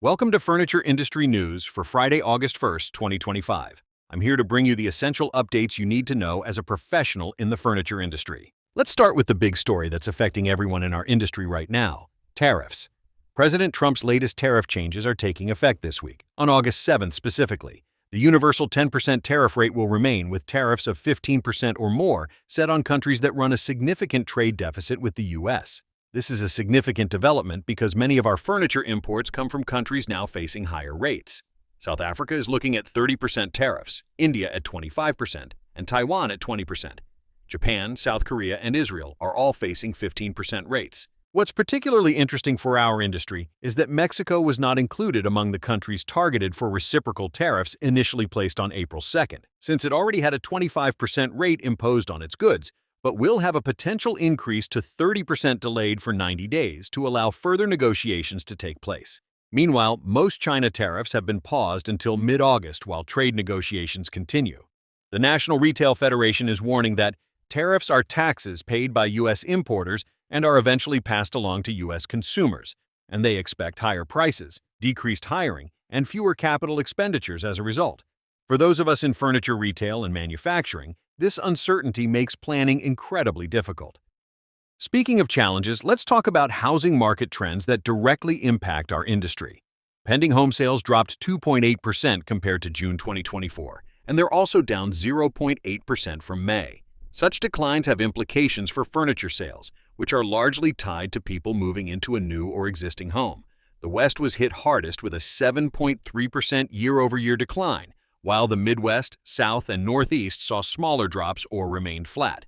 Welcome to Furniture Industry News for Friday, August 1st, 2025. I'm here to bring you the essential updates you need to know as a professional in the furniture industry. Let's start with the big story that's affecting everyone in our industry right now: tariffs. President Trump's latest tariff changes are taking effect this week, on August 7th specifically. The universal 10% tariff rate will remain, with tariffs of 15% or more set on countries that run a significant trade deficit with the U.S. This is a significant development because many of our furniture imports come from countries now facing higher rates. South Africa is looking at 30% tariffs, India at 25%, and Taiwan at 20%. Japan, South Korea, and Israel are all facing 15% rates. What's particularly interesting for our industry is that Mexico was not included among the countries targeted for reciprocal tariffs initially placed on April 2nd, since it already had a 25% rate imposed on its goods, but will have a potential increase to 30% delayed for 90 days to allow further negotiations to take place. Meanwhile, most China tariffs have been paused until mid-August while trade negotiations continue. The National Retail Federation is warning that tariffs are taxes paid by U.S. importers and are eventually passed along to U.S. consumers, and they expect higher prices, decreased hiring, and fewer capital expenditures as a result. For those of us in furniture retail and manufacturing, this uncertainty makes planning incredibly difficult. Speaking of challenges, let's talk about housing market trends that directly impact our industry. Pending home sales dropped 2.8% compared to June 2024, and they're also down 0.8% from May. Such declines have implications for furniture sales, which are largely tied to people moving into a new or existing home. The West was hit hardest with a 7.3% year-over-year decline, while the Midwest, South, and Northeast saw smaller drops or remained flat.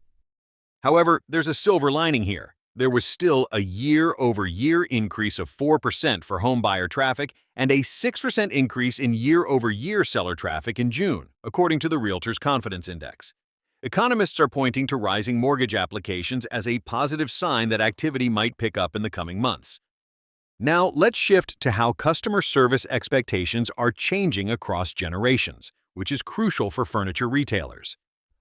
However, there's a silver lining here. There was still a year-over-year increase of 4% for home buyer traffic and a 6% increase in year-over-year seller traffic in June, according to the Realtors Confidence Index. Economists are pointing to rising mortgage applications as a positive sign that activity might pick up in the coming months. Now, let's shift to how customer service expectations are changing across generations, which is crucial for furniture retailers.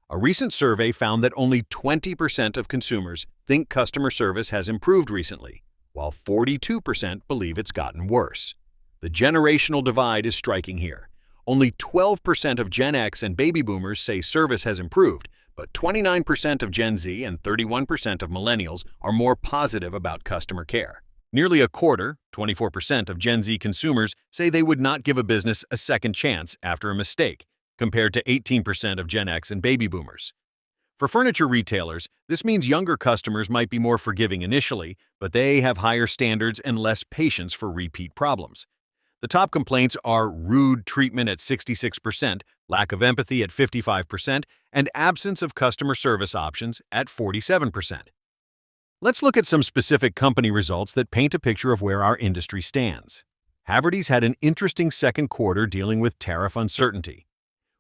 A recent survey found that only 20% of consumers think customer service has improved recently, while 42% believe it's gotten worse. The generational divide is striking here. Only 12% of Gen X and baby boomers say service has improved, but 29% of Gen Z and 31% of millennials are more positive about customer care. Nearly a quarter, 24% of Gen Z consumers say they would not give a business a second chance after a mistake, compared to 18% of Gen X and baby boomers. For furniture retailers, this means younger customers might be more forgiving initially, but they have higher standards and less patience for repeat problems. The top complaints are rude treatment at 66%, lack of empathy at 55%, and absence of customer service options at 47%. Let's look at some specific company results that paint a picture of where our industry stands. Haverty's had an interesting second quarter dealing with tariff uncertainty.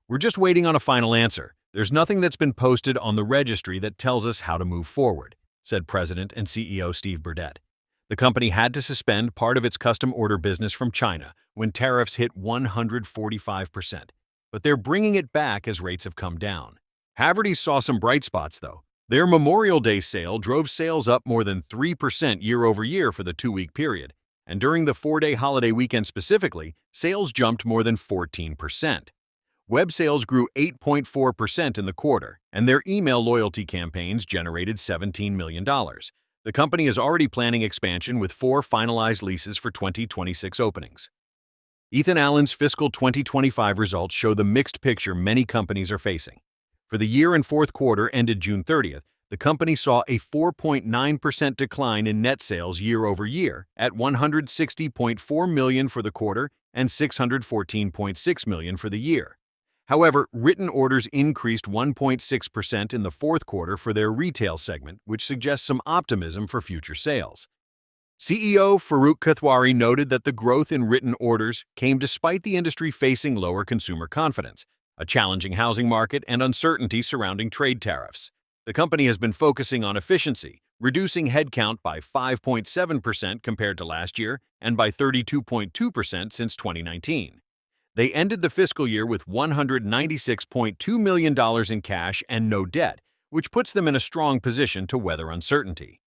We're just waiting on a final answer. There's nothing that's been posted on the registry that tells us how to move forward, said President and CEO Steve Burdette. The company had to suspend part of its custom order business from China when tariffs hit 145%, but they're bringing it back as rates have come down. Haverty's saw some bright spots, though. Their Memorial Day sale drove sales up more than 3% year-over-year for the two-week period, and during the four-day holiday weekend specifically, sales jumped more than 14%. Web sales grew 8.4% in the quarter, and their email loyalty campaigns generated $17 million. The company is already planning expansion with 4 finalized leases for 2026 openings. Ethan Allen's fiscal 2025 results show the mixed picture many companies are facing. For the year and fourth quarter ended June 30th, the company saw a 4.9% decline in net sales year-over-year at $160.4 million for the quarter and $614.6 million for the year. However, written orders increased 1.6% in the fourth quarter for their retail segment, which suggests some optimism for future sales. CEO Farooq Kathwari noted that the growth in written orders came despite the industry facing lower consumer confidence, a challenging housing market, and uncertainty surrounding trade tariffs. The company has been focusing on efficiency, reducing headcount by 5.7% compared to last year and by 32.2% since 2019. They ended the fiscal year with $196.2 million in cash and no debt, which puts them in a strong position to weather uncertainty.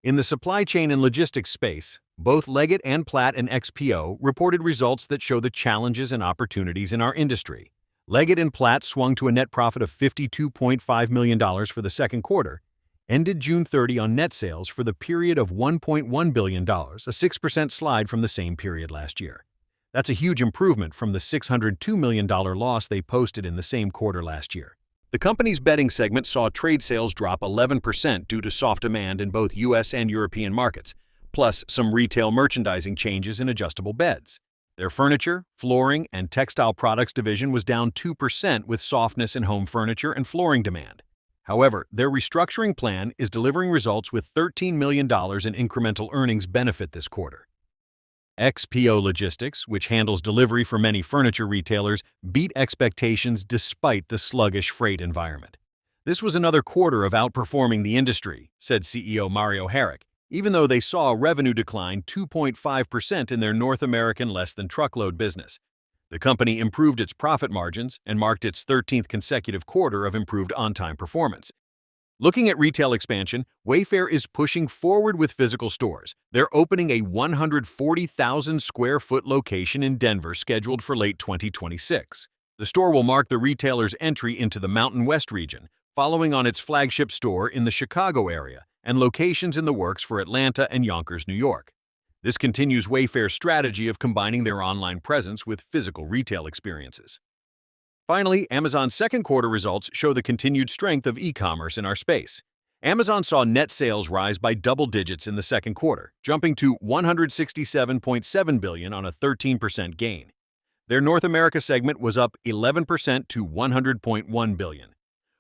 In the supply chain and logistics space, both Leggett and Platt and XPO reported results that show the challenges and opportunities in our industry. Leggett and Platt swung to a net profit of $52.5 million for the second quarter, ended June 30 on net sales for the period of $1.1 billion, a 6% slide from the same period last year. That's a huge improvement from the $602 million loss they posted in the same quarter last year. The company's bedding segment saw trade sales drop 11% due to soft demand in both U.S. and European markets, plus some retail merchandising changes in adjustable beds. Their furniture, flooring, and textile products division was down 2% with softness in home furniture and flooring demand. However, their restructuring plan is delivering results with $13 million in incremental earnings benefit this quarter. XPO Logistics, which handles delivery for many furniture retailers, beat expectations despite the sluggish freight environment. This was another quarter of outperforming the industry, said CEO Mario Herrick, even though they saw a revenue decline 2.5% in their North American less-than-truckload business. The company improved its profit margins and marked its 13th consecutive quarter of improved on-time performance. Looking at retail expansion, Wayfair is pushing forward with physical stores. They're opening a 140,000 square foot location in Denver scheduled for late 2026. The store will mark the retailer's entry into the Mountain West region, following on its flagship store in the Chicago area and locations in the works for Atlanta and Yonkers, New York. This continues Wayfair's strategy of combining their online presence with physical retail experiences. Finally, Amazon's second quarter results show the continued strength of e-commerce in our space. Amazon saw net sales rise by double digits in the second quarter, jumping to $167.7 billion on a 13% gain. Their North America segment was up 11% to $100.1 billion.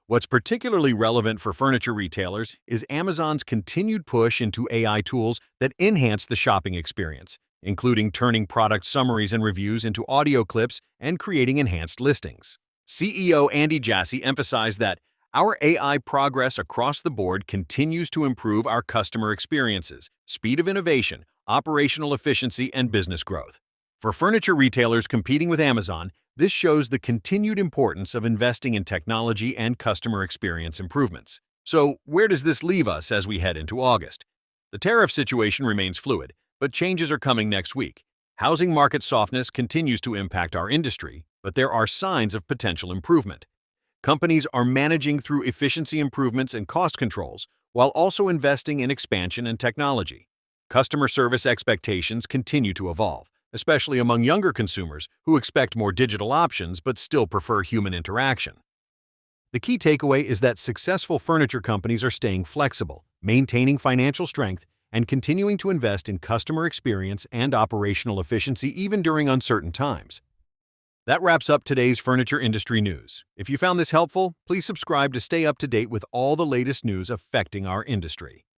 What's particularly relevant for furniture retailers is Amazon's continued push into AI tools that enhance the shopping experience, including turning product summaries and reviews into audio clips and creating enhanced listings. CEO Andy Jassy emphasized that our AI progress across the board continues to improve our customer experiences, speed of innovation, operational efficiency, and business growth. For furniture retailers competing with Amazon, this shows the continued importance of investing in technology and customer experience improvements. So, where does this leave us as we head into August? The tariff situation remains fluid, but changes are coming next week. Housing market softness continues to impact our industry, but there are signs of potential improvement. Companies are managing through efficiency improvements and cost controls, while also investing in expansion and technology. Customer service expectations continue to evolve, especially among younger consumers who expect more digital options but still prefer human interaction. The key takeaway is that successful furniture companies are staying flexible, maintaining financial strength, and continuing to invest in customer experience and operational efficiency even during uncertain times. That wraps up today's furniture industry news. If you found this helpful, please subscribe to stay up to date with all the latest news affecting our industry.